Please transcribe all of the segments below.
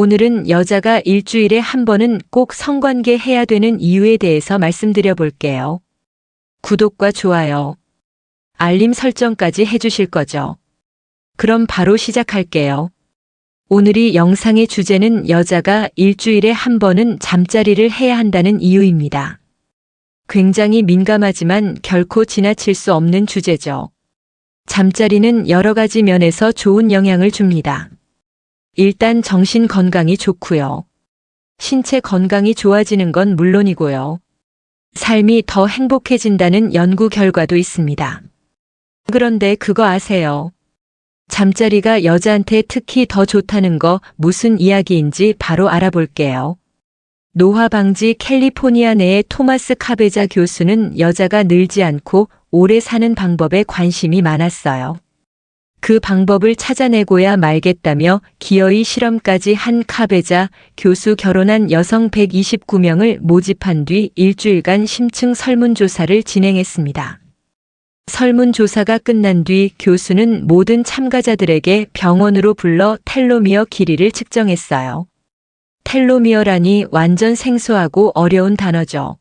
오늘은 여자가 일주일에 한 번은 꼭 성관계 해야 되는 이유에 대해서 말씀드려 볼게요. 구독과 좋아요, 알림 설정까지 해주실 거죠? 그럼 바로 시작할게요. 오늘이 영상의 주제는 여자가 일주일에 한 번은 잠자리를 해야 한다는 이유입니다. 굉장히 민감하지만 결코 지나칠 수 없는 주제죠. 잠자리는 여러 가지 면에서 좋은 영향을 줍니다. 일단 정신 건강이 좋고요. 신체 건강이 좋아지는 건 물론이고요. 삶이 더 행복해진다는 연구 결과도 있습니다. 그런데 그거 아세요? 잠자리가 여자한테 특히 더 좋다는 거 무슨 이야기인지 바로 알아볼게요. 노화 방지 캘리포니아 내의 토마스 카베자 교수는 여자가 늙지 않고 오래 사는 방법에 관심이 많았어요. 그 방법을 찾아내고야 말겠다며 기어이 실험까지 한 카베자 교수 결혼한 여성 129명을 모집한 뒤 일주일간 심층 설문조사를 진행했습니다. 설문조사가 끝난 뒤 교수는 모든 참가자들에게 병원으로 불러 텔로미어 길이를 측정했어요. 텔로미어라니 완전 생소하고 어려운 단어죠.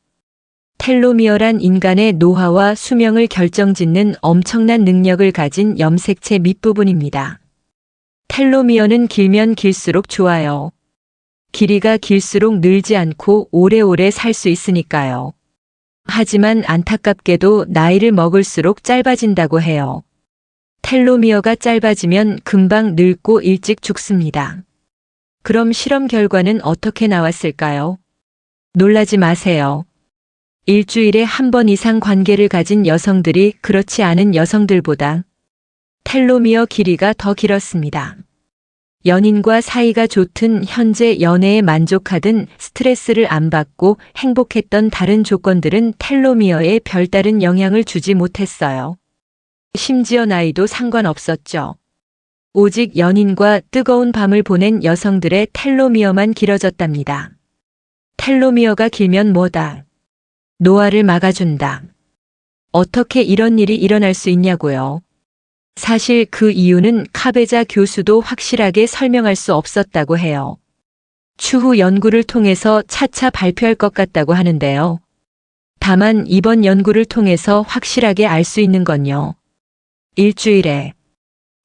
텔로미어란 인간의 노화와 수명을 결정짓는 엄청난 능력을 가진 염색체 밑부분입니다. 텔로미어는 길면 길수록 좋아요. 길이가 길수록 늘지 않고 오래오래 살 수 있으니까요. 하지만 안타깝게도 나이를 먹을수록 짧아진다고 해요. 텔로미어가 짧아지면 금방 늙고 일찍 죽습니다. 그럼 실험 결과는 어떻게 나왔을까요? 놀라지 마세요. 일주일에 한 번 이상 관계를 가진 여성들이 그렇지 않은 여성들보다 텔로미어 길이가 더 길었습니다. 연인과 사이가 좋든 현재 연애에 만족하든 스트레스를 안 받고 행복했던 다른 조건들은 텔로미어에 별다른 영향을 주지 못했어요. 심지어 나이도 상관없었죠. 오직 연인과 뜨거운 밤을 보낸 여성들의 텔로미어만 길어졌답니다. 텔로미어가 길면 뭐다? 노화를 막아준다. 어떻게 이런 일이 일어날 수 있냐고요? 사실 그 이유는 카베자 교수도 확실하게 설명할 수 없었다고 해요. 추후 연구를 통해서 차차 발표할 것 같다고 하는데요. 다만 이번 연구를 통해서 확실하게 알 수 있는 건요. 일주일에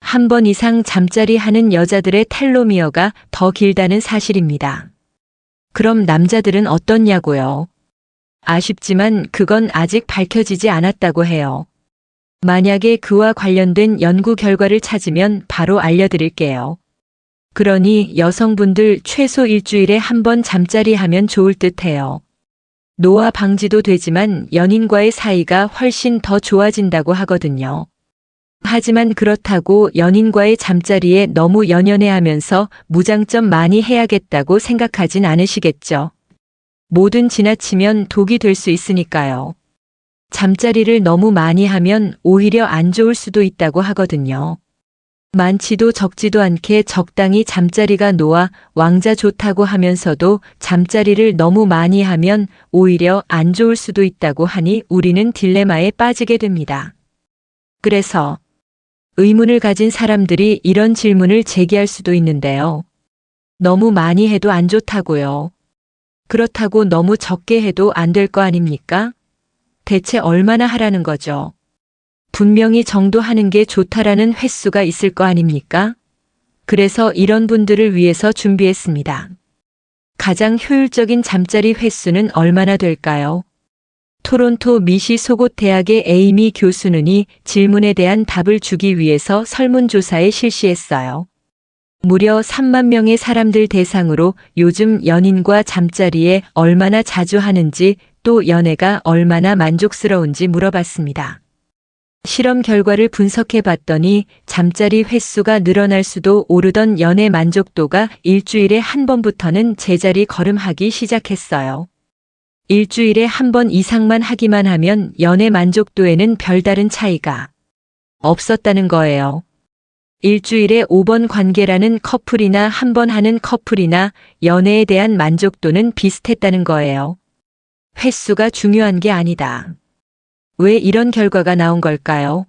한 번 이상 잠자리 하는 여자들의 텔로미어가 더 길다는 사실입니다. 그럼 남자들은 어떻냐고요? 아쉽지만 그건 아직 밝혀지지 않았다고 해요. 만약에 그와 관련된 연구 결과를 찾으면 바로 알려드릴게요. 그러니 여성분들 최소 일주일에 한 번 잠자리 하면 좋을 듯해요. 노화 방지도 되지만 연인과의 사이가 훨씬 더 좋아진다고 하거든요. 하지만 그렇다고 연인과의 잠자리에 너무 연연해하면서 무장점 많이 해야겠다고 생각하진 않으시겠죠. 뭐든 지나치면 독이 될 수 있으니까요. 잠자리를 너무 많이 하면 오히려 안 좋을 수도 있다고 하거든요. 많지도 적지도 않게 적당히 잠자리가 노화, 왕자 좋다고 하면서도 잠자리를 너무 많이 하면 오히려 안 좋을 수도 있다고 하니 우리는 딜레마에 빠지게 됩니다. 그래서 의문을 가진 사람들이 이런 질문을 제기할 수도 있는데요. 너무 많이 해도 안 좋다고요. 그렇다고 너무 적게 해도 안 될 거 아닙니까? 대체 얼마나 하라는 거죠? 분명히 정도 하는 게 좋다라는 횟수가 있을 거 아닙니까? 그래서 이런 분들을 위해서 준비했습니다. 가장 효율적인 잠자리 횟수는 얼마나 될까요? 토론토 미시 소곳 대학의 에이미 교수는 이 질문에 대한 답을 주기 위해서 설문조사에 실시했어요. 무려 3만 명의 사람들 대상으로 요즘 연인과 잠자리에 얼마나 자주 하는지 또 연애가 얼마나 만족스러운지 물어봤습니다. 실험 결과를 분석해 봤더니 잠자리 횟수가 늘어날 수도 오르던 연애 만족도가 일주일에 한 번부터는 제자리 걸음하기 시작했어요. 일주일에 한 번 이상만 하기만 하면 연애 만족도에는 별다른 차이가 없었다는 거예요. 일주일에 5번 관계라는 커플이나 한 번 하는 커플이나 연애에 대한 만족도는 비슷했다는 거예요. 횟수가 중요한 게 아니다. 왜 이런 결과가 나온 걸까요?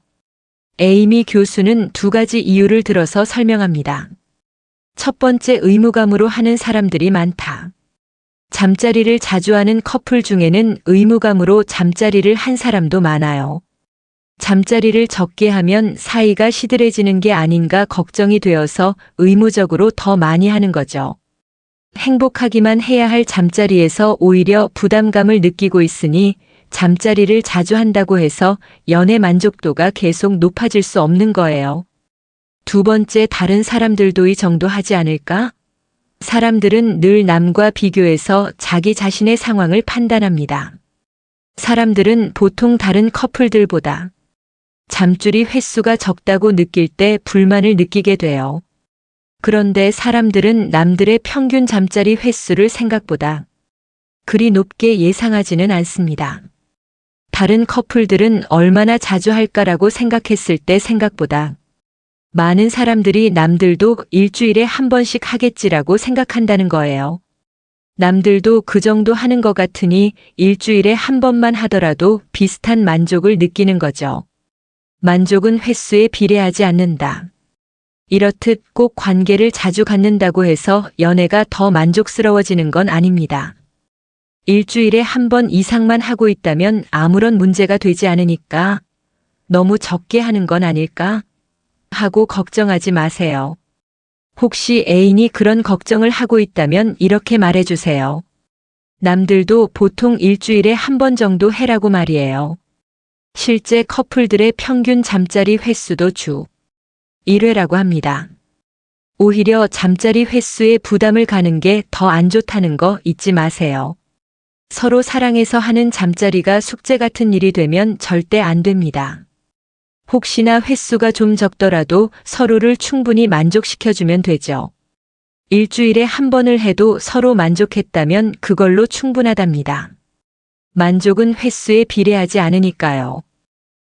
에이미 교수는 두 가지 이유를 들어서 설명합니다. 첫 번째, 의무감으로 하는 사람들이 많다. 잠자리를 자주 하는 커플 중에는 의무감으로 잠자리를 한 사람도 많아요. 잠자리를 적게 하면 사이가 시들해지는 게 아닌가 걱정이 되어서 의무적으로 더 많이 하는 거죠. 행복하기만 해야 할 잠자리에서 오히려 부담감을 느끼고 있으니 잠자리를 자주 한다고 해서 연애 만족도가 계속 높아질 수 없는 거예요. 두 번째, 다른 사람들도 이 정도 하지 않을까? 사람들은 늘 남과 비교해서 자기 자신의 상황을 판단합니다. 사람들은 보통 다른 커플들보다 잠줄이 횟수가 적다고 느낄 때 불만을 느끼게 돼요. 그런데 사람들은 남들의 평균 잠자리 횟수를 생각보다 그리 높게 예상하지는 않습니다. 다른 커플들은 얼마나 자주 할까라고 생각했을 때 생각보다 많은 사람들이 남들도 일주일에 한 번씩 하겠지라고 생각한다는 거예요. 남들도 그 정도 하는 것 같으니 일주일에 한 번만 하더라도 비슷한 만족을 느끼는 거죠. 만족은 횟수에 비례하지 않는다. 이렇듯 꼭 관계를 자주 갖는다고 해서 연애가 더 만족스러워지는 건 아닙니다. 일주일에 한 번 이상만 하고 있다면 아무런 문제가 되지 않으니까 너무 적게 하는 건 아닐까? 하고 걱정하지 마세요. 혹시 애인이 그런 걱정을 하고 있다면 이렇게 말해주세요. 남들도 보통 일주일에 한 번 정도 해라고 말이에요. 실제 커플들의 평균 잠자리 횟수도 주 1회라고 합니다. 오히려 잠자리 횟수에 부담을 가는 게 더 안 좋다는 거 잊지 마세요. 서로 사랑해서 하는 잠자리가 숙제 같은 일이 되면 절대 안 됩니다. 혹시나 횟수가 좀 적더라도 서로를 충분히 만족시켜주면 되죠. 일주일에 한 번을 해도 서로 만족했다면 그걸로 충분하답니다. 만족은 횟수에 비례하지 않으니까요.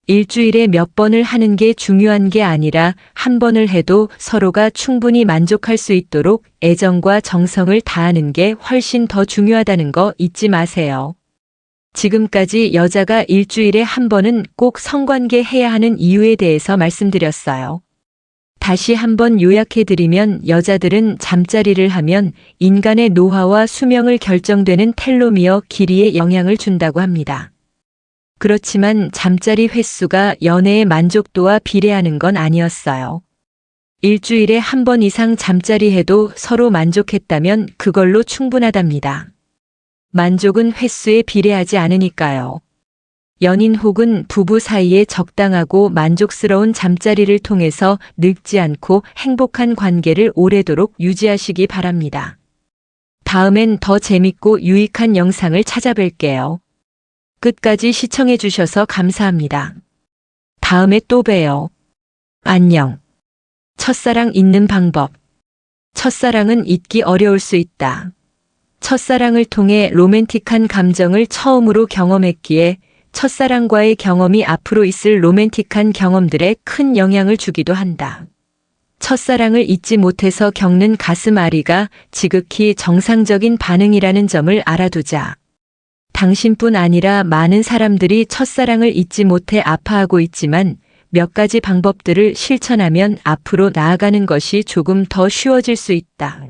일주일에 몇 번을 하는 게 중요한 게 아니라 한 번을 해도 서로가 충분히 만족할 수 있도록 애정과 정성을 다하는 게 훨씬 더 중요하다는 거 잊지 마세요. 지금까지 여자가 일주일에 한 번은 꼭 성관계 해야 하는 이유에 대해서 말씀드렸어요. 다시 한번 요약해드리면 여자들은 잠자리를 하면 인간의 노화와 수명을 결정되는 텔로미어 길이에 영향을 준다고 합니다. 그렇지만 잠자리 횟수가 연애의 만족도와 비례하는 건 아니었어요. 일주일에 한 번 이상 잠자리 해도 서로 만족했다면 그걸로 충분하답니다. 만족은 횟수에 비례하지 않으니까요. 연인 혹은 부부 사이에 적당하고 만족스러운 잠자리를 통해서 늙지 않고 행복한 관계를 오래도록 유지하시기 바랍니다. 다음엔 더 재밌고 유익한 영상을 찾아뵐게요. 끝까지 시청해 주셔서 감사합니다. 다음에 또 봬요. 안녕. 첫사랑 잊는 방법. 첫사랑은 잊기 어려울 수 있다. 첫사랑을 통해 로맨틱한 감정을 처음으로 경험했기에 첫사랑과의 경험이 앞으로 있을 로맨틱한 경험들에 큰 영향을 주기도 한다. 첫사랑을 잊지 못해서 겪는 가슴 아리가 지극히 정상적인 반응이라는 점을 알아두자. 당신뿐 아니라 많은 사람들이 첫사랑을 잊지 못해 아파하고 있지만 몇 가지 방법들을 실천하면 앞으로 나아가는 것이 조금 더 쉬워질 수 있다.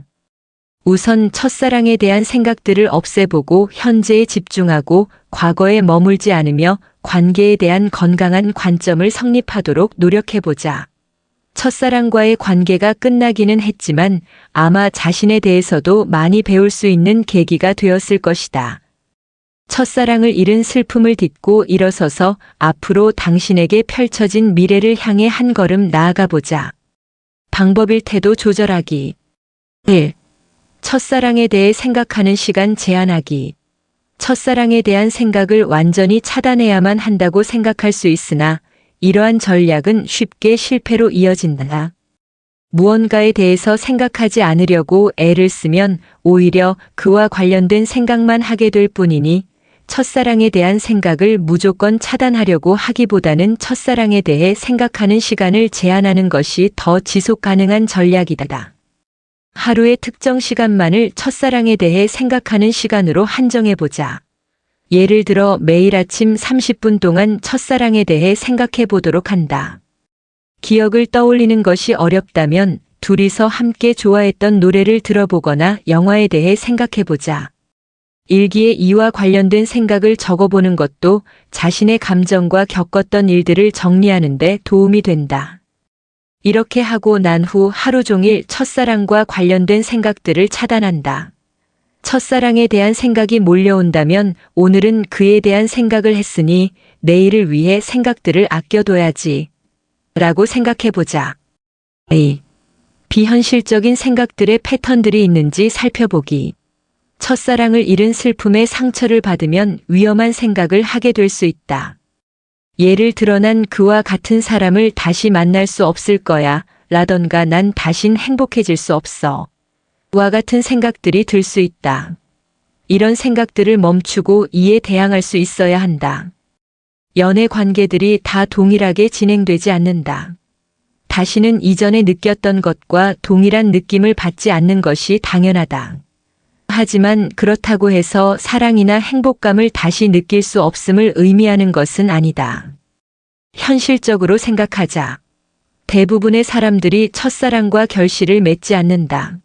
우선 첫사랑에 대한 생각들을 없애보고 현재에 집중하고 과거에 머물지 않으며 관계에 대한 건강한 관점을 성립하도록 노력해보자. 첫사랑과의 관계가 끝나기는 했지만 아마 자신에 대해서도 많이 배울 수 있는 계기가 되었을 것이다. 첫사랑을 잃은 슬픔을 딛고 일어서서 앞으로 당신에게 펼쳐진 미래를 향해 한 걸음 나아가보자. 방법일 태도 조절하기. 1. 첫사랑에 대해 생각하는 시간 제한하기. 첫사랑에 대한 생각을 완전히 차단해야만 한다고 생각할 수 있으나 이러한 전략은 쉽게 실패로 이어진다. 무언가에 대해서 생각하지 않으려고 애를 쓰면 오히려 그와 관련된 생각만 하게 될 뿐이니 첫사랑에 대한 생각을 무조건 차단하려고 하기보다는 첫사랑에 대해 생각하는 시간을 제한하는 것이 더 지속 가능한 전략이다. 하루의 특정 시간만을 첫사랑에 대해 생각하는 시간으로 한정해보자. 예를 들어 매일 아침 30분 동안 첫사랑에 대해 생각해 보도록 한다. 기억을 떠올리는 것이 어렵다면 둘이서 함께 좋아했던 노래를 들어보거나 영화에 대해 생각해보자. 일기에 이와 관련된 생각을 적어보는 것도 자신의 감정과 겪었던 일들을 정리하는 데 도움이 된다. 이렇게 하고 난 후 하루 종일 첫사랑과 관련된 생각들을 차단한다. 첫사랑에 대한 생각이 몰려온다면 오늘은 그에 대한 생각을 했으니 내일을 위해 생각들을 아껴둬야지. 라고 생각해보자. A. 비현실적인 생각들의 패턴들이 있는지 살펴보기. 첫사랑을 잃은 슬픔에 상처를 받으면 위험한 생각을 하게 될 수 있다. 예를 들어 난 그와 같은 사람을 다시 만날 수 없을 거야 라던가 난 다신 행복해질 수 없어. 와 같은 생각들이 들 수 있다. 이런 생각들을 멈추고 이에 대항할 수 있어야 한다. 연애 관계들이 다 동일하게 진행되지 않는다. 다시는 이전에 느꼈던 것과 동일한 느낌을 받지 않는 것이 당연하다. 하지만 그렇다고 해서 사랑이나 행복감을 다시 느낄 수 없음을 의미하는 것은 아니다. 현실적으로 생각하자. 대부분의 사람들이 첫사랑과 결실을 맺지 않는다.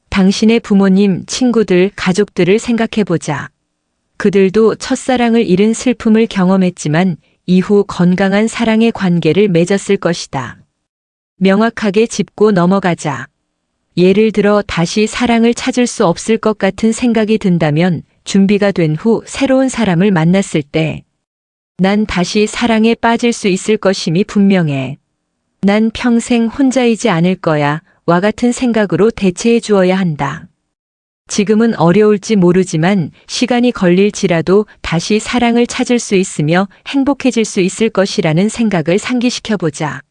당신의 부모님, 친구들, 가족들을 생각해보자. 그들도 첫사랑을 잃은 슬픔을 경험했지만 이후 건강한 사랑의 관계를 맺었을 것이다. 명확하게 짚고 넘어가자. 예를 들어 다시 사랑을 찾을 수 없을 것 같은 생각이 든다면 준비가 된 후 새로운 사람을 만났을 때 난 다시 사랑에 빠질 수 있을 것임이 분명해. 난 평생 혼자이지 않을 거야 와 같은 생각으로 대체해 주어야 한다. 지금은 어려울지 모르지만 시간이 걸릴지라도 다시 사랑을 찾을 수 있으며 행복해질 수 있을 것이라는 생각을 상기시켜보자.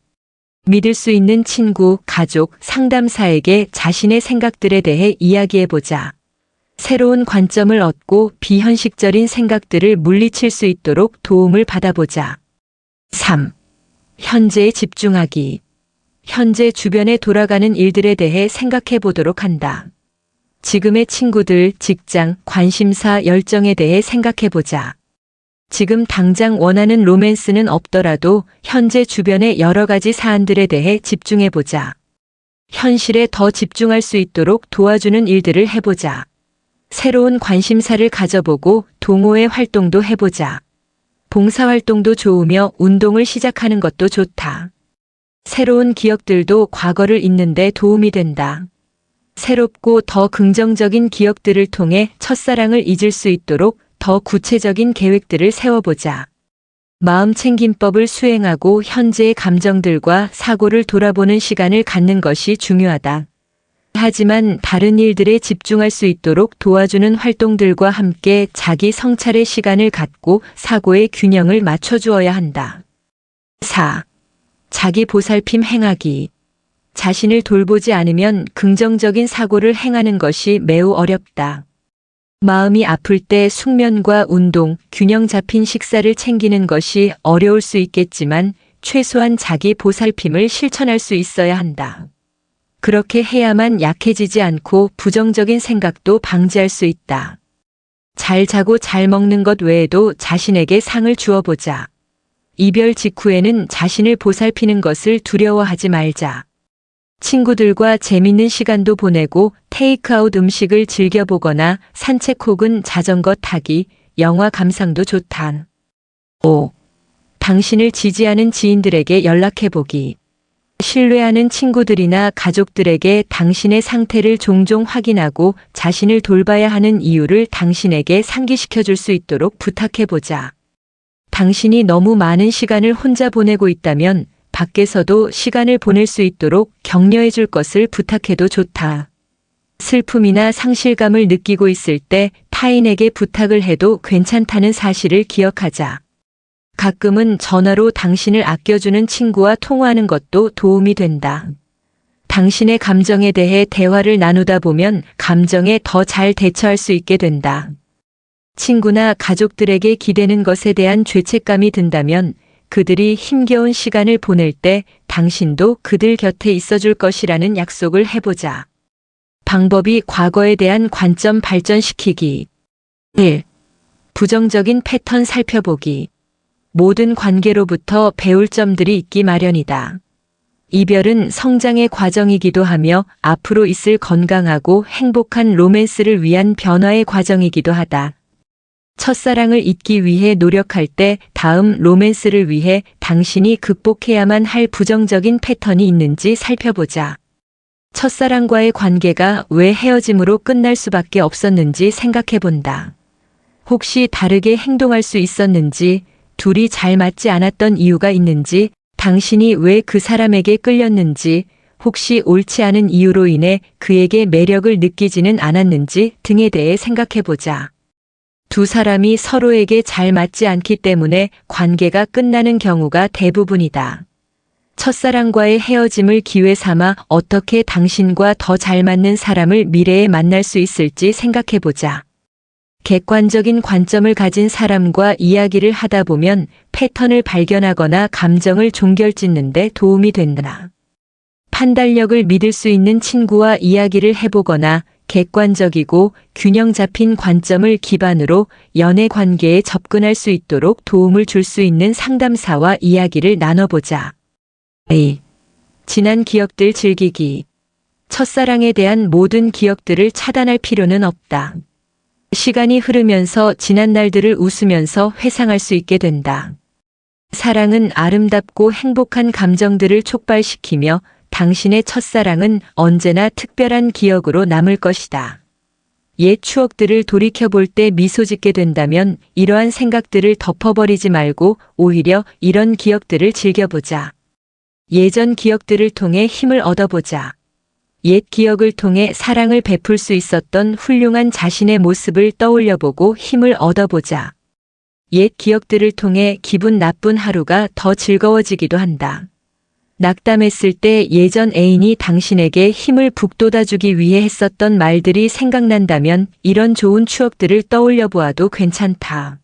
믿을 수 있는 친구, 가족, 상담사에게 자신의 생각들에 대해 이야기해보자. 새로운 관점을 얻고 비현실적인 생각들을 물리칠 수 있도록 도움을 받아보자. 3. 현재에 집중하기. 현재 주변에 돌아가는 일들에 대해 생각해 보도록 한다. 지금의 친구들, 직장, 관심사, 열정에 대해 생각해 보자. 지금 당장 원하는 로맨스는 없더라도 현재 주변의 여러 가지 사안들에 대해 집중해 보자. 현실에 더 집중할 수 있도록 도와주는 일들을 해보자. 새로운 관심사를 가져보고 동호회 활동도 해보자. 봉사활동도 좋으며 운동을 시작하는 것도 좋다. 새로운 기억들도 과거를 잊는 데 도움이 된다. 새롭고 더 긍정적인 기억들을 통해 첫사랑을 잊을 수 있도록 더 구체적인 계획들을 세워보자. 마음챙김법을 수행하고 현재의 감정들과 사고를 돌아보는 시간을 갖는 것이 중요하다. 하지만 다른 일들에 집중할 수 있도록 도와주는 활동들과 함께 자기 성찰의 시간을 갖고 사고의 균형을 맞춰주어야 한다. 4. 자기 보살핌 행하기. 자신을 돌보지 않으면 긍정적인 사고를 행하는 것이 매우 어렵다. 마음이 아플 때 숙면과 운동, 균형 잡힌 식사를 챙기는 것이 어려울 수 있겠지만 최소한 자기 보살핌을 실천할 수 있어야 한다. 그렇게 해야만 약해지지 않고 부정적인 생각도 방지할 수 있다. 잘 자고 잘 먹는 것 외에도 자신에게 상을 주어보자. 이별 직후에는 자신을 보살피는 것을 두려워하지 말자. 친구들과 재밌는 시간도 보내고 테이크아웃 음식을 즐겨보거나 산책 혹은 자전거 타기, 영화 감상도 좋다. 5. 당신을 지지하는 지인들에게 연락해보기. 신뢰하는 친구들이나 가족들에게 당신의 상태를 종종 확인하고 자신을 돌봐야 하는 이유를 당신에게 상기시켜 줄 수 있도록 부탁해보자. 당신이 너무 많은 시간을 혼자 보내고 있다면 밖에서도 시간을 보낼 수 있도록 격려해 줄 것을 부탁해도 좋다. 슬픔이나 상실감을 느끼고 있을 때 타인에게 부탁을 해도 괜찮다는 사실을 기억하자. 가끔은 전화로 당신을 아껴주는 친구와 통화하는 것도 도움이 된다. 당신의 감정에 대해 대화를 나누다 보면 감정에 더 잘 대처할 수 있게 된다. 친구나 가족들에게 기대는 것에 대한 죄책감이 든다면 그들이 힘겨운 시간을 보낼 때 당신도 그들 곁에 있어줄 것이라는 약속을 해보자. 방법이 과거에 대한 관점 발전시키기. 1. 부정적인 패턴 살펴보기. 모든 관계로부터 배울 점들이 있기 마련이다. 이별은 성장의 과정이기도 하며 앞으로 있을 건강하고 행복한 로맨스를 위한 변화의 과정이기도 하다. 첫사랑을 잊기 위해 노력할 때 다음 로맨스를 위해 당신이 극복해야만 할 부정적인 패턴이 있는지 살펴보자. 첫사랑과의 관계가 왜 헤어짐으로 끝날 수밖에 없었는지 생각해본다. 혹시 다르게 행동할 수 있었는지, 둘이 잘 맞지 않았던 이유가 있는지, 당신이 왜 그 사람에게 끌렸는지, 혹시 옳지 않은 이유로 인해 그에게 매력을 느끼지는 않았는지 등에 대해 생각해보자. 두 사람이 서로에게 잘 맞지 않기 때문에 관계가 끝나는 경우가 대부분이다. 첫사랑과의 헤어짐을 기회 삼아 어떻게 당신과 더 잘 맞는 사람을 미래에 만날 수 있을지 생각해보자. 객관적인 관점을 가진 사람과 이야기를 하다 보면 패턴을 발견하거나 감정을 종결짓는 데 도움이 된다. 판단력을 믿을 수 있는 친구와 이야기를 해보거나 객관적이고 균형 잡힌 관점을 기반으로 연애 관계에 접근할 수 있도록 도움을 줄 수 있는 상담사와 이야기를 나눠보자. A. 지난 기억들 즐기기. 첫사랑에 대한 모든 기억들을 차단할 필요는 없다. 시간이 흐르면서 지난 날들을 웃으면서 회상할 수 있게 된다. 사랑은 아름답고 행복한 감정들을 촉발시키며 당신의 첫사랑은 언제나 특별한 기억으로 남을 것이다. 옛 추억들을 돌이켜볼 때 미소 짓게 된다면 이러한 생각들을 덮어버리지 말고 오히려 이런 기억들을 즐겨보자. 예전 기억들을 통해 힘을 얻어보자. 옛 기억을 통해 사랑을 베풀 수 있었던 훌륭한 자신의 모습을 떠올려보고 힘을 얻어보자. 옛 기억들을 통해 기분 나쁜 하루가 더 즐거워지기도 한다. 낙담했을 때 예전 애인이 당신에게 힘을 북돋아주기 위해 했었던 말들이 생각난다면 이런 좋은 추억들을 떠올려 보아도 괜찮다.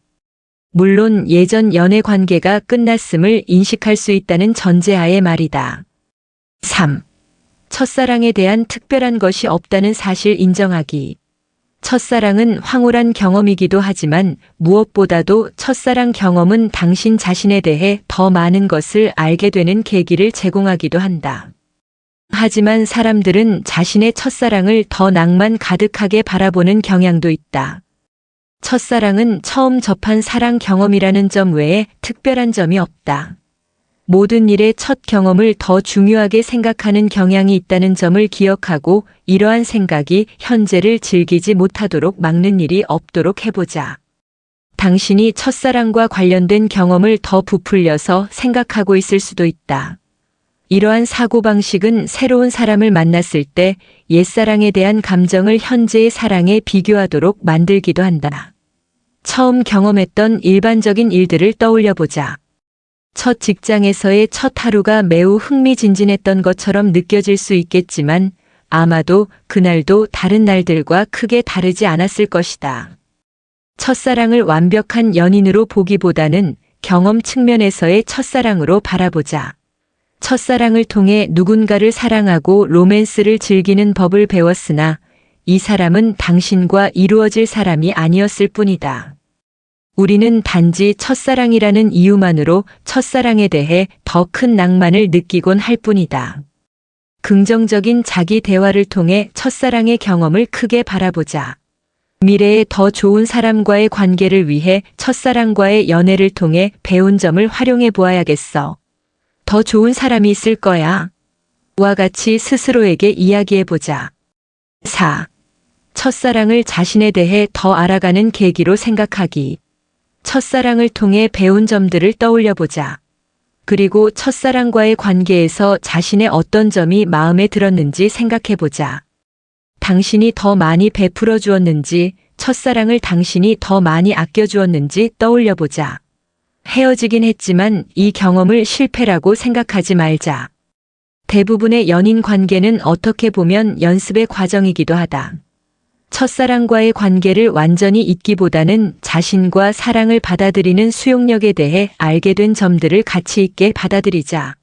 물론 예전 연애 관계가 끝났음을 인식할 수 있다는 전제하에 말이다. 3. 첫사랑에 대한 특별한 것이 없다는 사실 인정하기. 첫사랑은 황홀한 경험이기도 하지만 무엇보다도 첫사랑 경험은 당신 자신에 대해 더 많은 것을 알게 되는 계기를 제공하기도 한다. 하지만 사람들은 자신의 첫사랑을 더 낭만 가득하게 바라보는 경향도 있다. 첫사랑은 처음 접한 사랑 경험이라는 점 외에 특별한 점이 없다. 모든 일의 첫 경험을 더 중요하게 생각하는 경향이 있다는 점을 기억하고 이러한 생각이 현재를 즐기지 못하도록 막는 일이 없도록 해보자. 당신이 첫사랑과 관련된 경험을 더 부풀려서 생각하고 있을 수도 있다. 이러한 사고방식은 새로운 사람을 만났을 때 옛사랑에 대한 감정을 현재의 사랑에 비교하도록 만들기도 한다. 처음 경험했던 일반적인 일들을 떠올려보자. 첫 직장에서의 첫 하루가 매우 흥미진진했던 것처럼 느껴질 수 있겠지만 아마도 그날도 다른 날들과 크게 다르지 않았을 것이다. 첫사랑을 완벽한 연인으로 보기보다는 경험 측면에서의 첫사랑으로 바라보자. 첫사랑을 통해 누군가를 사랑하고 로맨스를 즐기는 법을 배웠으나 이 사람은 당신과 이루어질 사람이 아니었을 뿐이다. 우리는 단지 첫사랑이라는 이유만으로 첫사랑에 대해 더 큰 낭만을 느끼곤 할 뿐이다. 긍정적인 자기 대화를 통해 첫사랑의 경험을 크게 바라보자. 미래에 더 좋은 사람과의 관계를 위해 첫사랑과의 연애를 통해 배운 점을 활용해 보아야겠어. 더 좋은 사람이 있을 거야. 와 같이 스스로에게 이야기해보자. 4. 첫사랑을 자신에 대해 더 알아가는 계기로 생각하기. 첫사랑을 통해 배운 점들을 떠올려보자. 그리고 첫사랑과의 관계에서 자신의 어떤 점이 마음에 들었는지 생각해보자. 당신이 더 많이 베풀어 주었는지, 첫사랑을 당신이 더 많이 아껴주었는지 떠올려보자. 헤어지긴 했지만 이 경험을 실패라고 생각하지 말자. 대부분의 연인 관계는 어떻게 보면 연습의 과정이기도 하다. 첫사랑과의 관계를 완전히 잊기보다는 자신과 사랑을 받아들이는 수용력에 대해 알게 된 점들을 가치 있게 받아들이자.